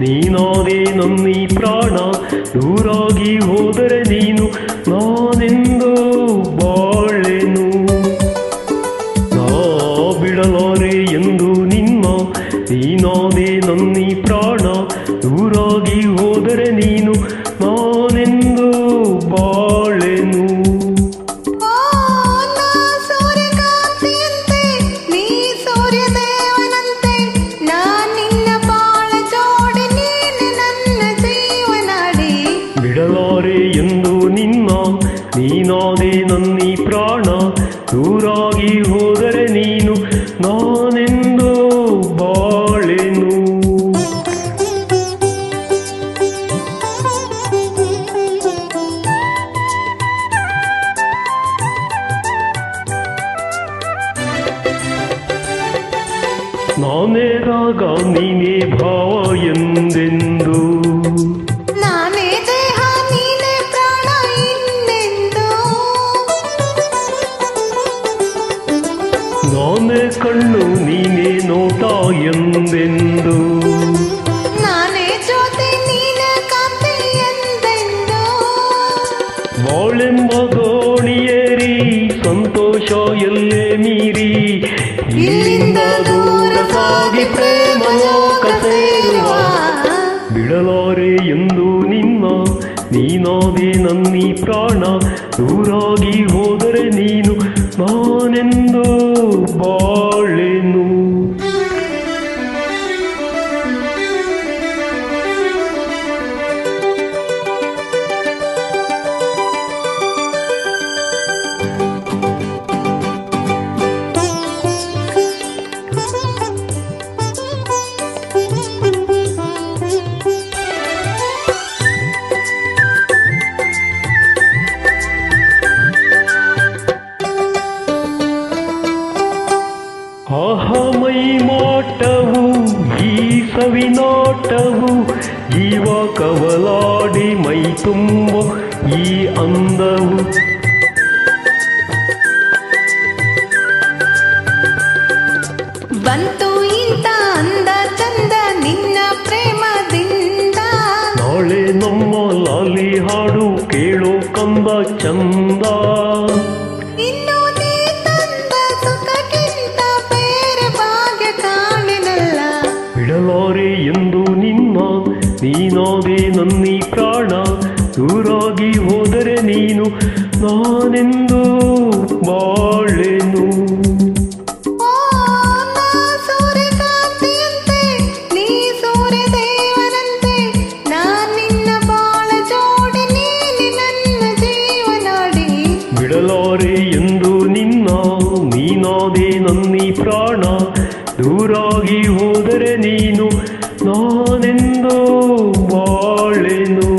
ನೀನಾದೆ ನನ್ನೀ ಪ್ರಾಣ. ದೂರಾಗಿ ಹೋದರೆ ನೀನು ನಾನೆಂದು ಬಾಳೆನು. ನಾ ಬಿಡಲಾರೆ ಎಂದು ನಿನ್ನ, ನೀನಾದೆ ನನ್ನೀ ಪ್ರಾಣ. ದೂರಾಗಿ ಹೋದರೆ ನೀನು ನಾನೆಂದು ಬಾಳೆನು. ಬಿಡಲಾರೆ ಎಂದು ನಿನ್ನ, ನೀನಾದೆ ನನ್ನೀ ಪ್ರಾಣ. ದೂರಾಗಿ ಹೋದರೆ ನೀನು ನಾನೆಂದು ಬಾಳೆನು. ನಾನೇ ರಾಗ ನೀನೇ ಭಾವ ಎಂದೆಂದು, ನಾನೇ ದೇಹ ನೀನೇ ಪ್ರಾಣ ಇನ್ನೆಂದು. ನಾನೇ ಕಣ್ಣು ನೀನೇ ನೋಟ ಎಂದೆಂದು, ನಾನೇ ಜ್ಯೋತಿ ನೀನೇ ಕಾಂತಿ ಎಂದೆಂದು. ಬಾಳೆಂಬ ದೋಣಿಯೇರಿ ಸಂತೋಷ ಎಲ್ಲೇ ಮೀರಿ, ಇಲ್ಲಿಂದ ದೂರ ಸಾಗಿ ಪ್ರೇಮ ಲೋಕ ಸೇರುವ. ಬಿಡಲಾರೆ ಎಂದು ನಿನ್ನ, ನೀನಾದೆ ನನ್ನೀ ಪ್ರಾಣ. ದೂರಾಗಿ ಹೋದರೆ ನೀನು ನಾನೆಂದು ಬಾಳೆನು. ಆಹಾ ಮೈ ಮಾಟವು ಈ ಸವಿನಾಟವು, ಜೀವ ಕವಲಾಡಿ ಮೈ ತುಂಬ ಈ ಅಂದವು. ಬಂತು ಇಂಥ ಅಂದ ಚಂದ ನಿನ್ನ ಪ್ರೇಮದಿಂದ. ನಾಳೆ ನಮ್ಮ ಲಾಲಿ ಹಾಡು ಕೇಳೋ ಕಂದ ಚಂದ. ಇನ್ನು ನೀ ತಂದ ಸುಖಕ್ಕಿಂತ ಬೇರೆ ಭಾಗ್ಯ ಕಾಣೆನಲ್ಲ. ಬಿಡಲಾರೆ ಎಂದು ನಿನ್ನ, ನೀನಾದೆ ನನ್ನೀ ಪ್ರಾಣ. ದೂರಾಗಿ ಹೋದರೆ ನೀನು ನಾನೆಂದು ಬಾಳೆನು. ಓ ನಾ ಸೂರ್ಯಕಾಂತಿಯಂತೆ, ನೀ ಸೂರ್ಯದೇವನಂತೆ. ನಾನ್ ನಿನ್ನ ಬಾಳ ಜೋಡಿ, ನೀನೆ ನನ್ನ ಜೀವನಾಡಿ. ಬಿಡಲಾರೆ ಎಂದು ನಿನ್ನ, ನೀನಾದೆ ನನ್ನೀ ಪ್ರಾಣ. ದೂರಾಗಿ ಹೋದರೆ ನೀನು ನಾನೆಂದು ಬಾಳೆನು.